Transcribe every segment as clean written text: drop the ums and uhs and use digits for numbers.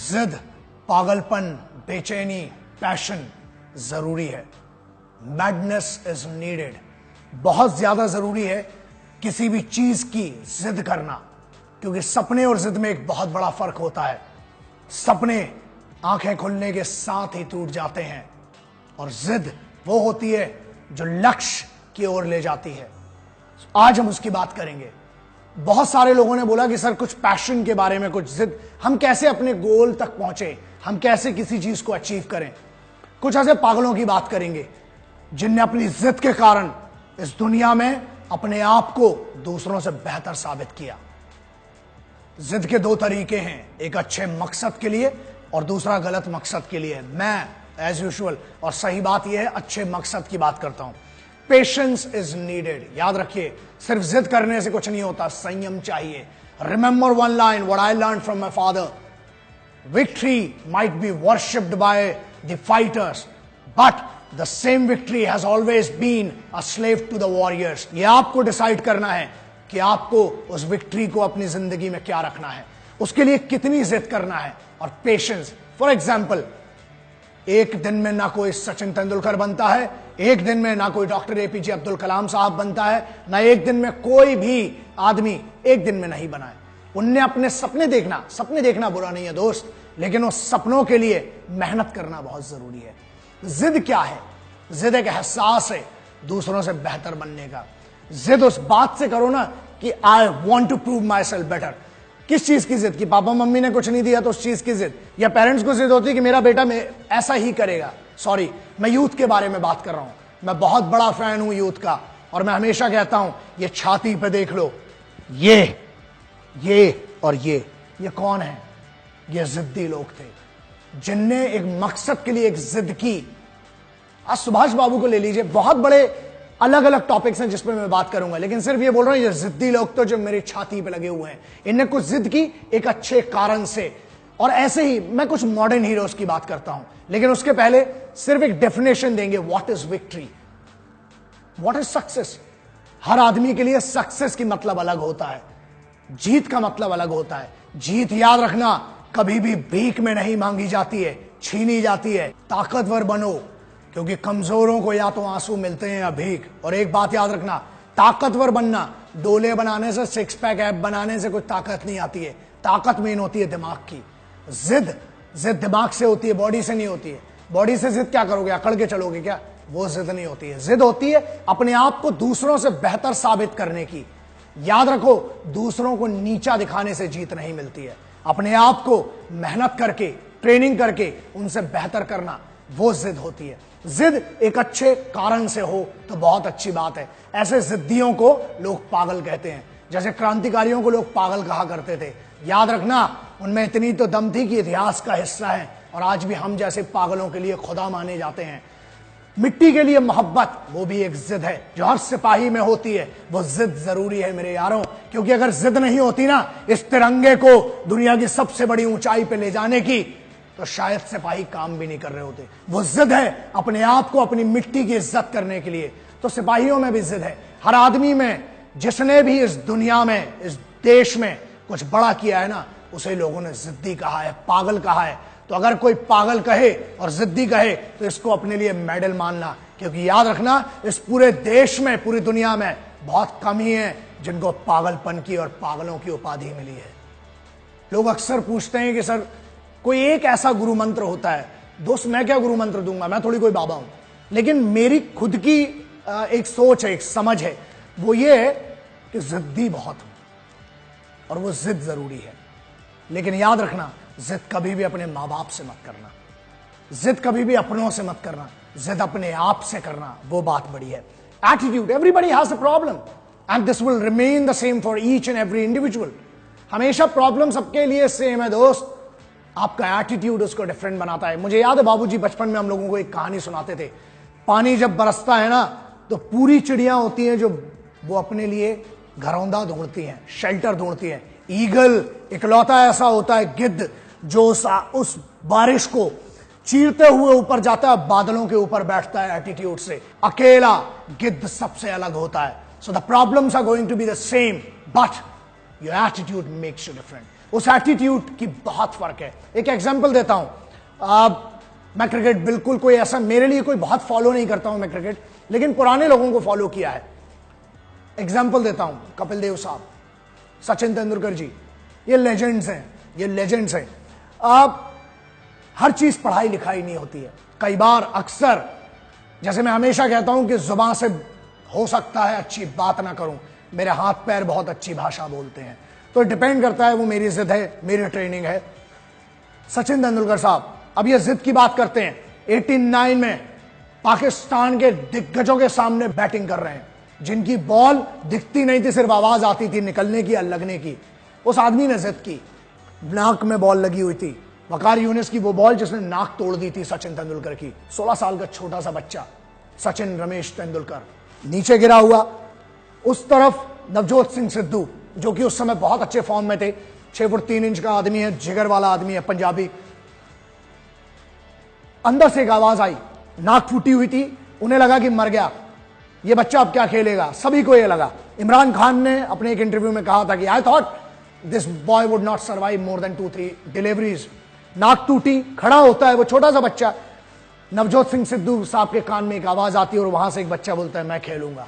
जिद, पागलपन, बेचैनी, पैशन जरूरी है। मैडनेस इज नीडेड, बहुत ज्यादा जरूरी है किसी भी चीज की जिद करना, क्योंकि सपने और जिद में एक बहुत बड़ा फर्क होता है। सपने आंखें खुलने के साथ ही टूट जाते हैं और जिद वो होती है जो लक्ष्य की ओर ले जाती है। आज हम उसकी बात करेंगे। बहुत सारे लोगों ने बोला कि सर कुछ पैशन के बारे में, कुछ जिद, हम कैसे अपने गोल तक पहुंचे, हम कैसे किसी चीज को अचीव करें। कुछ ऐसे पागलों की बात करेंगे जिनने अपनी जिद के कारण इस दुनिया में अपने आप को दूसरों से बेहतर साबित किया। जिद के दो तरीके हैं, एक अच्छे मकसद के लिए और दूसरा गलत मकसद के लिए। मैं एज यूजुअल और सही बात यह है, अच्छे मकसद की बात करता हूं। पेशेंस इज नीडेड, याद रखिए, सिर्फ जिद करने से कुछ नहीं होता, संयम चाहिए। Remember one line what I learn from my father, victory might be worshipped by the fighters but the same victory has always been a slave to the warriors. यह आपको डिसाइड करना है कि आपको उस विक्ट्री को अपनी जिंदगी में क्या रखना है, उसके लिए कितनी जिद करना है। और पेशेंस, फॉर एग्जाम्पल, एक दिन में ना कोई सचिन तेंदुलकर बनता है, एक दिन में ना कोई डॉक्टर एपीजे अब्दुल कलाम साहब बनता है, ना एक दिन में कोई भी आदमी एक दिन में नहीं बना है। उनने अपने सपने देखना बुरा नहीं है दोस्त, लेकिन उस सपनों के लिए मेहनत करना बहुत जरूरी है। जिद क्या है? जिद एक एहसास है दूसरों से बेहतर बनने का। जिद उस बात से करो ना कि I want to prove myself better. किस चीज की जिद? कि पापा मम्मी ने कुछ नहीं दिया तो उस चीज की जिद, या पेरेंट्स को जिद होती है कि मेरा बेटा ऐसा ही करेगा। सॉरी, मैं यूथ के बारे में बात कर रहा हूं। मैं बहुत बड़ा फैन हूं यूथ का, और मैं हमेशा कहता हूं ये छाती पे देख लो, ये और ये कौन है? ये जिद्दी लोग थे जिनने एक मकसद के लिए एक जिद की। आज सुभाष बाबू को ले लीजिए, बहुत बड़े अलग अलग टॉपिक्स हैं जिसपे मैं बात करूंगा, लेकिन सिर्फ ये बोल रहा हूं ये जिद्दी लोग तो जो मेरी छाती पे लगे हुए हैं, इनने कुछ जिद की एक अच्छे कारण से। और ऐसे ही मैं कुछ मॉडर्न हीरोज की बात करता हूं, लेकिन उसके पहले सिर्फ एक डेफिनेशन देंगे, what is victory, what is success. हर आदमी के लिए सक्सेस की मतलब अलग होता है, जीत का मतलब अलग होता है। जीत, याद रखना, कभी भी भीख में नहीं मांगी जाती है, छीनी जाती है। ताकतवर बनो, क्योंकि कमजोरों को या तो आंसू मिलते हैं या भीख। और एक बात याद रखना, ताकतवर बनना, डोले बनाने से, सिक्स पैक ऐप बनाने से कोई ताकत नहीं आती है। ताकत मेन होती है दिमाग की। जिद दिमाग से होती है, बॉडी से नहीं होती है। बॉडी से जिद क्या करोगे? अकड़ के चलोगे क्या? वो जिद नहीं होती है। जिद होती है अपने आप को दूसरों से बेहतर साबित करने की। याद रखो, दूसरों को नीचा दिखाने से जीत नहीं मिलती है। अपने आप को मेहनत करके, ट्रेनिंग करके उनसे बेहतर करना, वो जिद होती है। जिद एक अच्छे कारण से हो तो बहुत अच्छी बात है। ऐसे जिद्दियों को लोग पागल कहते हैं, जैसे क्रांतिकारियों को लोग पागल कहा करते थे। याद रखना, उनमें इतनी तो दम थी कि इतिहास का हिस्सा है, और आज भी हम जैसे पागलों के लिए खुदा माने जाते हैं। मिट्टी के लिए मोहब्बत, वो भी एक जिद है जो हर सिपाही में होती है। वो जिद जरूरी है मेरे यारों, क्योंकि अगर जिद नहीं होती ना इस तिरंगे को दुनिया की सबसे बड़ी ऊंचाई पे ले जाने की, तो शायद सिपाही काम भी नहीं कर रहे होते। वो जिद है अपने आप को, अपनी मिट्टी की इज्जत करने के लिए। तो सिपाहियों में भी जिद है, हर आदमी में। जिसने भी इस दुनिया में, इस देश में कुछ बड़ा किया है ना, उसे लोगों ने जिद्दी कहा है, पागल कहा है। तो अगर कोई पागल कहे और जिद्दी कहे तो इसको अपने लिए मेडल मानना, क्योंकि याद रखना, इस पूरे देश में, पूरी दुनिया में बहुत कम ही है जिनको पागलपन की और पागलों की उपाधि मिली है। लोग अक्सर पूछते हैं कि सर कोई एक ऐसा गुरु मंत्र होता है। दोस्त, मैं क्या गुरु मंत्र दूंगा, मैं थोड़ी कोई बाबा हूं, लेकिन मेरी खुद की एक सोच है, एक समझ है, वो ये है कि जिद्दी बहुत हूं और वो जिद जरूरी है। लेकिन याद रखना, जिद कभी भी अपने मां बाप से मत करना, जिद कभी भी अपनों से मत करना, जिद अपने आप से करना, वो बात बड़ी है। Attitude, everybody has a problem and this will remain the same for each and every individual. हमेशा प्रॉब्लम सबके लिए सेम है दोस्त, आपका एटीट्यूड उसको डिफरेंट बनाता है। मुझे याद है बाबूजी बचपन में हम लोगों को एक कहानी सुनाते थे। पानी जब बरसता है ना, तो पूरी चिड़ियां होती हैं जो वो अपने लिए घरौंदा ढूंढती हैं, शेल्टर ढूंढती हैं। ईगल इकलौता ऐसा होता है, गिद्ध, जो उस बारिश को चीरते हुए ऊपर जाता है, बादलों के ऊपर बैठता है एटीट्यूड से। अकेला गिद्ध सबसे अलग होता है। So the problems are going to be the same, but your attitude makes you different. उस एटीट्यूड की बहुत फर्क है। एक एग्जांपल देता हूं, मैं क्रिकेट बिल्कुल कोई ऐसा मेरे लिए कोई बहुत फॉलो नहीं करता हूं मैं क्रिकेट, लेकिन पुराने लोगों को फॉलो किया है। एग्जांपल देता हूं, कपिल देव साहब, सचिन तेंदुलकर जी, ये लेजेंड्स हैं, ये लेजेंड्स हैं। अब हर चीज पढ़ाई लिखाई नहीं होती है। कई बार अक्सर, जैसे मैं हमेशा कहता हूं कि जुबान से हो सकता है अच्छी बात ना करूं, मेरे हाथ पैर बहुत अच्छी भाषा बोलते हैं, तो डिपेंड करता है, वो मेरी जिद है, मेरी ट्रेनिंग है। सचिन तेंदुलकर साहब, अब ये जिद की बात करते हैं, 89 में पाकिस्तान के दिग्गजों के सामने बैटिंग कर रहे हैं, जिनकी बॉल दिखती नहीं थी, सिर्फ आवाज आती थी निकलने की या लगने की। उस आदमी ने जिद की, नाक में बॉल लगी हुई थी, वकार यूनिस की वो बॉल जिसने नाक तोड़ दी थी सचिन तेंदुलकर की। 16 साल का छोटा सा बच्चा सचिन रमेश तेंदुलकर नीचे गिरा हुआ, उस तरफ नवजोत सिंह सिद्धू, जो कि उस समय बहुत अच्छे फॉर्म में थे, 6 फुट 3 इंच का आदमी है, जिगर वाला आदमी है, पंजाबी। अंदर से एक आवाज आई, नाक फूटी हुई थी, उन्हें लगा कि मर गया ये बच्चा, अब क्या खेलेगा, सभी को यह लगा। इमरान खान ने अपने एक इंटरव्यू में कहा था कि I thought this boy would not survive more than 2-3 deliveries. नाक टूटी, खड़ा होता है वो छोटा सा बच्चा, नवजोत सिंह सिद्धू साहब के कान में एक आवाज आती है और वहां से एक बच्चा बोलता है मैं खेलूंगा।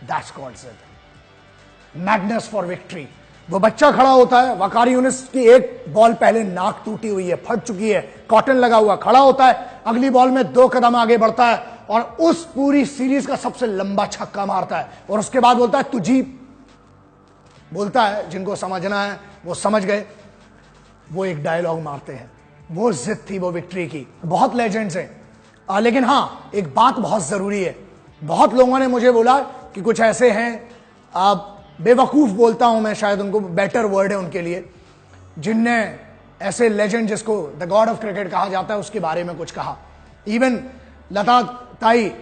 दैट्स कॉल्ड जिद, मैग्नेस फॉर विक्ट्री। वो बच्चा खड़ा होता है, वकार यूनिस की एक बॉल पहले नाक टूटी हुई है, फट चुकी है, कॉटन लगा हुआ, खड़ा होता है, अगली बॉल में 2 कदम आगे बढ़ता है और उस पूरी सीरीज का सबसे लंबा छक्का मारता है, और उसके बाद बोलता है तुझी, बोलता है, जिनको समझना है वो समझ गए, वो एक डायलॉग मारते हैं। वो जिद थी वो विक्ट्री की। बहुत लेजेंड्स हैं, लेकिन हां एक बात बहुत जरूरी है। बहुत लोगों ने मुझे बोला कि कुछ ऐसे हैं, बेवकूफ बोलता हूं मैं, शायद उनको बेटर वर्ड है उनके लिए, जिनने ऐसे लेजेंड जिसको द गॉड ऑफ क्रिकेट कहा जाता है उसके बारे में कुछ कहा। इवन लता ताई,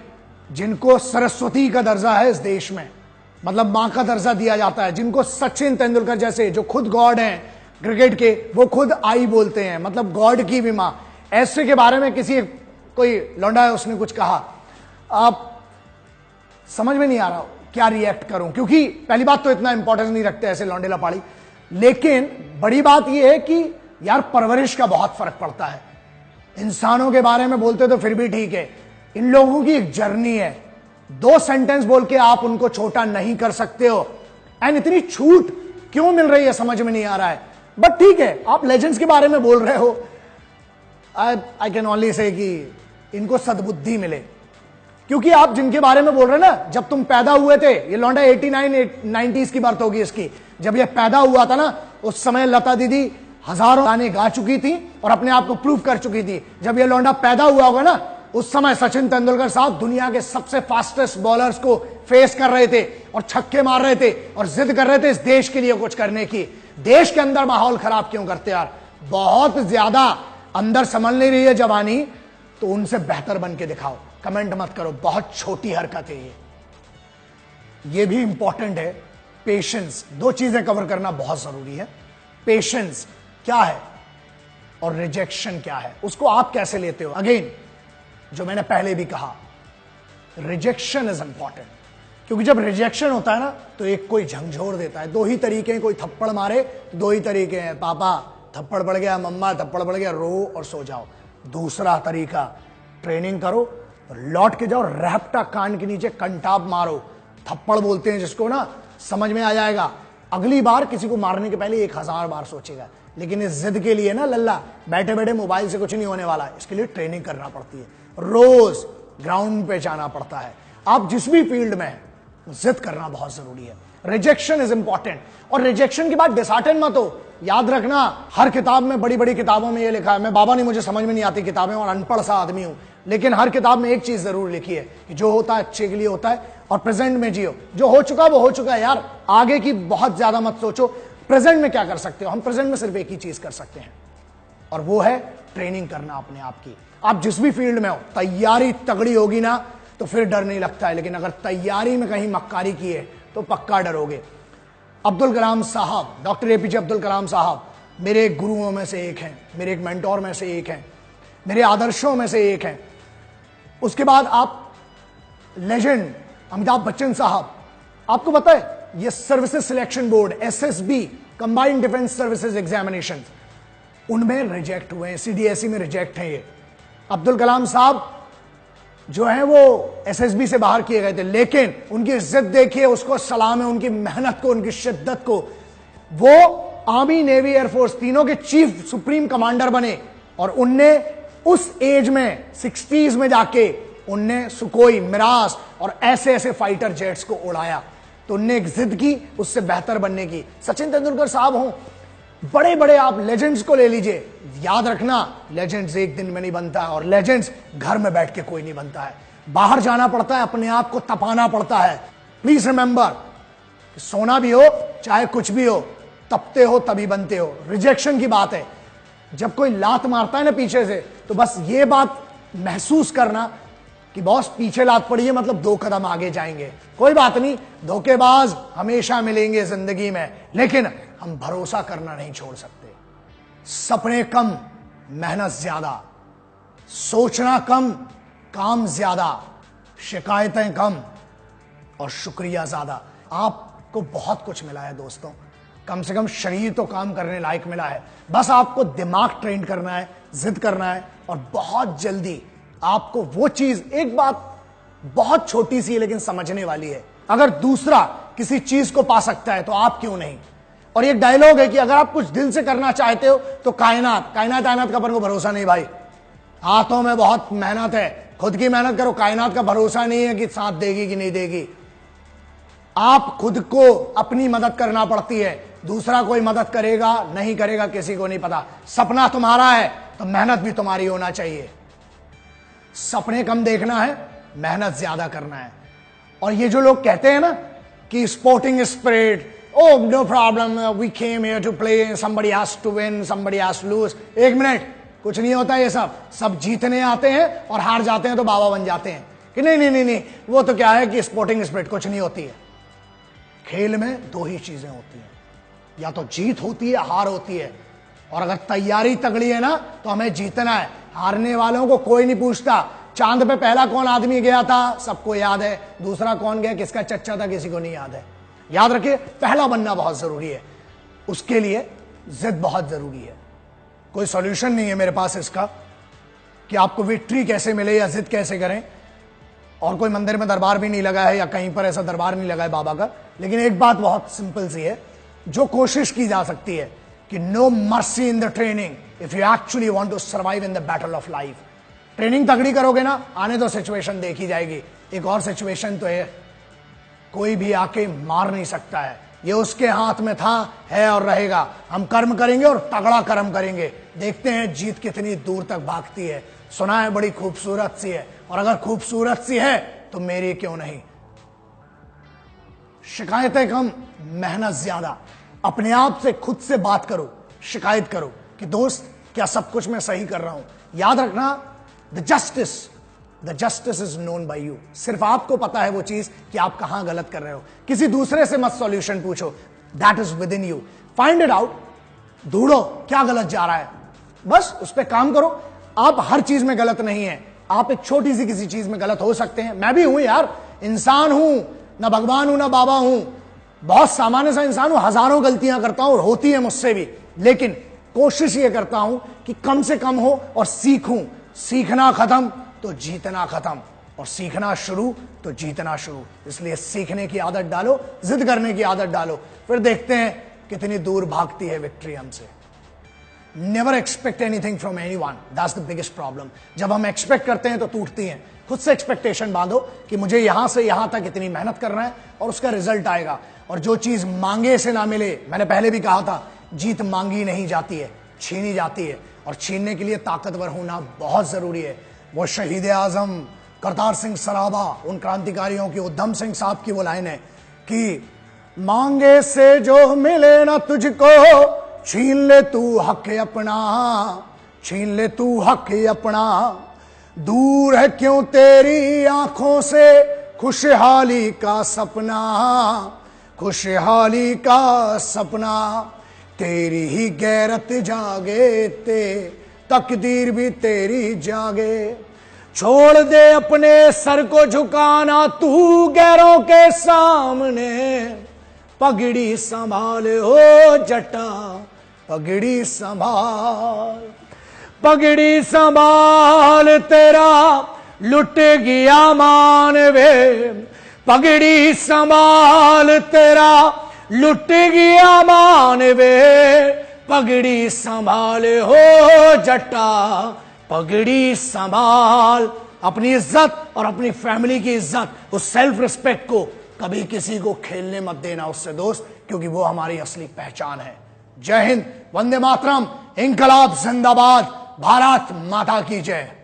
जिनको सरस्वती का दर्जा है इस देश में, मतलब मां का दर्जा दिया जाता है, जिनको सचिन तेंदुलकर जैसे जो खुद गॉड हैं क्रिकेट के, वो खुद आई बोलते हैं, मतलब गॉड की भी मां, ऐसे के बारे में किसी कोई लौंडा है उसने कुछ कहा, आप समझ में नहीं आ रहा क्या रिएक्ट करूं, क्योंकि पहली बात तो इतना इंपॉर्टेंस नहीं रखते ऐसे लौंडे लपाड़ी, लेकिन बड़ी बात यह है कि यार परवरिश का बहुत फर्क पड़ता है। इंसानों के बारे में बोलते तो फिर भी ठीक है, इन लोगों की एक जर्नी है, 2 सेंटेंस बोल के आप उनको छोटा नहीं कर सकते हो। एंड इतनी छूट क्यों मिल रही है समझ में नहीं आ रहा है, बट ठीक है, आप लेजेंड्स के बारे में बोल रहे हो, आई कैन ओनली से कि इनको सद्बुद्धि मिले, क्योंकि आप जिनके बारे में बोल रहे हैं ना, जब तुम पैदा हुए थे, ये लौंडा 89-90s की बर्थ होगी इसकी, जब ये पैदा हुआ था ना, उस समय लता दीदी हजारों गाने गा चुकी थी और अपने आप को प्रूव कर चुकी थी। जब ये लौंडा पैदा हुआ होगा ना, उस समय सचिन तेंदुलकर साहब दुनिया के सबसे फास्टेस्ट बॉलर्स को फेस कर रहे थे और छक्के मार रहे थे और जिद कर रहे थे इस देश के लिए कुछ करने की। देश के अंदर माहौल खराब क्यों करते यार, बहुत ज्यादा अंदर संभल नहीं रही है जवानी, तो उनसे बेहतर बन के दिखाओ, कमेंट मत करो, बहुत छोटी हरकत है ये भी इंपॉर्टेंट है। पेशेंस, 2 चीजें कवर करना बहुत जरूरी है। पेशेंस क्या है और रिजेक्शन क्या है, उसको आप कैसे लेते हो। अगेन जो मैंने पहले भी कहा, रिजेक्शन इज इंपॉर्टेंट, क्योंकि जब रिजेक्शन होता है ना तो एक कोई झंझोर देता है। 2 ही तरीके हैं, कोई थप्पड़ मारे, 2 ही तरीके हैं, पापा थप्पड़ पड़ गया, मम्मा थप्पड़ पड़ गया, रो और सो जाओ। दूसरा तरीका, ट्रेनिंग करो, लौट के जाओ, रैप्टा कान के नीचे कंटाप मारो, थप्पड़ बोलते हैं जिसको ना, समझ में आ जाएगा। अगली बार किसी को मारने के पहले 1000 बार सोचेगा। लेकिन इस जिद के लिए ना लल्ला, बैठे बैठे मोबाइल से कुछ नहीं होने वाला, इसके लिए ट्रेनिंग करना पड़ती है, रोज ग्राउंड पे जाना पड़ता है। आप जिस भी फील्ड में हैं, जिद करना बहुत जरूरी है। रिजेक्शन इज इंपॉर्टेंट, और रिजेक्शन के बाद डिसहार्टन मत हो। याद रखना, हर किताब में, बड़ी बड़ी किताबों में ये लिखा है, मैं बाबा नहीं, मुझे समझ में नहीं आती किताबें और अनपढ़ सा आदमी हूं, लेकिन हर किताब में एक चीज जरूर लिखी है कि जो होता है अच्छे के लिए होता है और प्रेजेंट में जियो। जो हो चुका वो हो चुका है यार, आगे की बहुत ज्यादा मत सोचो, प्रेजेंट में क्या कर सकते हो। हम प्रेजेंट में सिर्फ एक ही चीज कर सकते हैं, और वो है ट्रेनिंग करना अपने आप की। आप जिस भी फील्ड में हो, तैयारी तगड़ी होगी ना तो फिर डर नहीं लगता है, लेकिन अगर तैयारी में कहीं मक्कारी की है तो पक्का डरोगे। अब्दुल कलाम साहब, डॉक्टर एपीजे अब्दुल कलाम साहब मेरे गुरुओं में से एक हैं, मेरे एक मेंटोर में से एक हैं, मेरे आदर्शों में से एक हैं। उसके बाद आप लेजेंड अमिताभ बच्चन साहब, आपको पता है ये services selection board SSB combined defence services examination, उनमें रिजेक्ट हुए हैं, सीडीएसई में रिजेक्ट हैं ये। अब्दुल कलाम साहब जो है वो एसएसबी से बाहर किए गए थे, लेकिन उनकी इज्जत देखिए, उसको सलाम है, उनकी मेहनत को, उनकी शिद्दत को। वो आर्मी, नेवी, एयरफोर्स तीनों के चीफ सुप्रीम कमांडर बने और उनने उस एज में 60s में जाके उनने सुकोई, मिराज और ऐसे ऐसे फाइटर जेट्स को उड़ाया। तो उनने एक जिद की उससे बेहतर बनने की। सचिन तेंदुलकर साहब हों, बड़े बड़े आप लेजेंड्स को ले लीजिए, याद रखना लेजेंड्स एक दिन में नहीं बनता है और लेजेंड्स घर में बैठ के कोई नहीं बनता है, बाहर जाना पड़ता है, अपने आप को तपाना पड़ता है। प्लीज रिमेंबर, सोना भी हो चाहे कुछ भी हो, तपते हो तभी बनते हो। रिजेक्शन की बात है, जब कोई लात मारता है ना पीछे से, तो बस ये बात महसूस करना कि बॉस पीछे लात पड़ी है, मतलब 2 कदम आगे जाएंगे। कोई बात नहीं, धोखेबाज हमेशा मिलेंगे जिंदगी में, लेकिन हम भरोसा करना नहीं छोड़ सकते। सपने कम, मेहनत ज्यादा, सोचना कम, काम ज्यादा, शिकायतें कम और शुक्रिया ज्यादा। आपको बहुत कुछ मिला है दोस्तों, कम से कम शरीर तो काम करने लायक मिला है। बस आपको दिमाग ट्रेन करना है, जिद करना है और बहुत जल्दी आपको वो चीज, एक बात बहुत छोटी सी है लेकिन समझने वाली है, अगर दूसरा किसी चीज को पा सकता है तो आप क्यों नहीं। और एक डायलॉग है कि अगर आप कुछ दिल से करना चाहते हो तो कायनात का अपन को भरोसा नहीं भाई, हाथों में बहुत मेहनत है, खुद की मेहनत करो, कायनात का भरोसा नहीं है कि साथ देगी कि नहीं देगी। आप खुद को अपनी मदद करना पड़ती है, दूसरा कोई मदद करेगा नहीं करेगा किसी को नहीं पता। सपना तुम्हारा है तो मेहनत भी तुम्हारी होना चाहिए। सपने कम देखना है, मेहनत ज्यादा करना है। और ये जो लोग कहते हैं ना कि sporting spirit, oh no problem, we came here to play, somebody has to win, somebody has to lose। एक मिनट, कुछ नहीं होता ये सब जीतने आते हैं और हार जाते हैं तो बाबा बन जाते हैं कि नहीं, वो तो क्या है कि स्पोर्टिंग स्पिरिट कुछ नहीं होती है। खेल में 2 ही चीजें होती हैं, या तो जीत होती है, हार होती है। और अगर तैयारी तगड़ी है ना तो हमें जीतना है। हारने वालों को कोई नहीं पूछता। चांद पे पहला कौन आदमी गया था सबको याद है, दूसरा कौन गया, किसका चच्चा था, किसी को नहीं याद है। याद रखिए, पहला बनना बहुत जरूरी है, उसके लिए जिद बहुत जरूरी है। कोई सॉल्यूशन नहीं है मेरे पास इसका कि आपको विक्ट्री कैसे मिले या जिद कैसे करें। और कोई मंदिर में दरबार भी नहीं लगा है या कहीं पर ऐसा दरबार नहीं लगा है बाबा का। लेकिन एक बात बहुत सिंपल सी है जो कोशिश की जा सकती है कि no mercy in the training if you actually want to survive in the battle of life. Training तगड़ी करोगे ना, आने तो सिचुएशन देखी जाएगी। एक और सिचुएशन तो है, कोई भी आके मार नहीं सकता है, ये उसके हाथ में था, है और रहेगा। हम कर्म करेंगे और तगड़ा कर्म करेंगे, देखते हैं जीत कितनी दूर तक भागती है। सुना है बड़ी खूबसूरत सी है, और अगर खूबसूरत सी है तो मेरी क्यों नहीं। शिकायतें कम, मेहनत ज्यादा। अपने आप से खुद से बात करो, शिकायत करो कि दोस्त क्या सब कुछ मैं सही कर रहा हूं। याद रखना, the justice is known by you. सिर्फ आपको पता है वो चीज कि आप कहां गलत कर रहे हो। किसी दूसरे से मत सॉल्यूशन पूछो, that is with in you. Find it out, ढूंढो क्या गलत जा रहा है, बस उस पर काम करो। आप हर चीज में गलत नहीं है, आप एक छोटी सी किसी चीज में गलत हो सकते हैं। मैं भी हूं यार, इंसान हूं, ना भगवान हूं ना बाबा हूं, बहुत सामान्य सा इंसान हूं, हजारों गलतियां करता हूं और होती है मुझसे भी। लेकिन कोशिश ये करता हूं कि कम से कम हो और सीखूं। सीखना खत्म तो जीतना खत्म, और सीखना शुरू तो जीतना शुरू। इसलिए सीखने की आदत डालो, जिद करने की आदत डालो, फिर देखते हैं कितनी दूर भागती है विक्ट्री हमसे। Never expect anything from anyone, that's the biggest problem. जब हम एक्सपेक्ट करते हैं तो टूटती हैं। खुद से एक्सपेक्टेशन बांधो कि मुझे यहां से यहां तक इतनी मेहनत करना है और उसका रिजल्ट आएगा। और जो चीज मांगे से ना मिले, मैंने पहले भी कहा था, जीत मांगी नहीं जाती है, छीनी जाती है। और छीनने के लिए ताकतवर होना बहुत जरूरी है। वो शहीद आजम करतार सिंह सराभा, उन क्रांतिकारियों की, उधम सिंह साहब की वो लाइन है कि मांगे से जो मिले ना तुझको, छीन ले तू हक अपना, छीन ले तू हक अपना। दूर है क्यों तेरी आंखों से खुशहाली का सपना, खुशहाली का सपना। तेरी ही गैरत जागे ते तकदीर भी तेरी जागे। छोड़ दे अपने सर को झुकाना तू गैरों के सामने, पगड़ी संभाल हो जटा, पगड़ी संभाल, पगड़ी संभाल तेरा लुट गया मान वे, पगड़ी संभाल तेरा लुट गया मान वे, पगड़ी संभाल हो जटा, पगड़ी संभाल। अपनी इज्जत और अपनी फैमिली की इज्जत, उस सेल्फ रिस्पेक्ट को कभी किसी को खेलने मत देना उससे दोस्त, क्योंकि वो हमारी असली पहचान है। जय हिंद, वंदे मातरम, इंकलाब जिंदाबाद, भारत माता की जय।